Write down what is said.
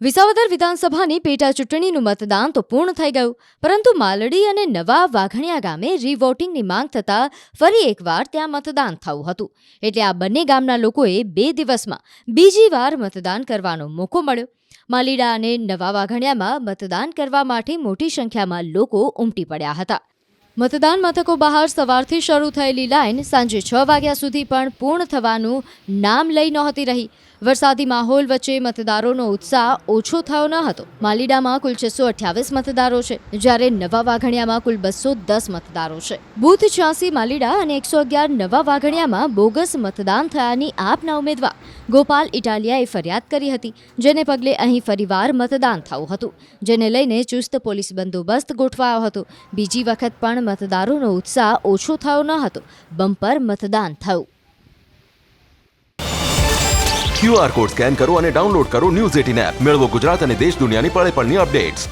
વિસાવદર વિધાનસભાની પેટા ચૂંટણીનું મતદાન તો પૂર્ણ થઈ ગયું, પરંતુ માલડી અને નવા વાઘણિયા ગામે રીવોટિંગની માંગ થતાં ફરી એકવાર ત્યાં મતદાન થયું હતું. એટલે આ બંને ગામના લોકોએ 2 દિવસમાં બીજી વાર મતદાન કરવાનો મોકો મળ્યો. માલીડા અને નવા વાઘણિયામાં મતદાન કરવા માટે મોટી સંખ્યામાં લોકો ઉમટી પડ્યા હતા. મતદાન મથકો બહાર સવારથી શરૂ થયેલી લાઇન સાંજે 6 વાગ્યા સુધી પણ પૂર્ણ થવાનું નામ લઈ નહોતી રહી. વરસાદી માહોલ વચ્ચે મતદારોનો ઉત્સાહ ઓછો થયો ન હતો. માલીડામાં કુલ 628 મતદારો છે, જ્યારે નવા વાઘણિયામાં કુલ 210 મતદારો છે. બૂથ 86 માલીડા અને 111 નવા વાઘણિયામાં બોગસ મતદાન થયાની આપના ઉમેદવાર ગોપાલ ઇટાલિયાએ ફરિયાદ કરી હતી, જેને પગલે અહીં ફરીવાર મતદાન થયું હતું, જેને લઈને ચુસ્ત પોલીસ બંદોબસ્ત ગોઠવાયો હતો. બીજી વખત પણ મતદારોનો ઉત્સાહ ઓછો થયો ન હતો. બમ્પર મતદાન થયું. QR કોડ સ્કેન કરો અને ડાઉનલોડ કરો ન્યૂઝ 18 એપ. મેળવો ગુજરાત અને દેશ દુનિયાની પળે પળની અપડેટ્સ.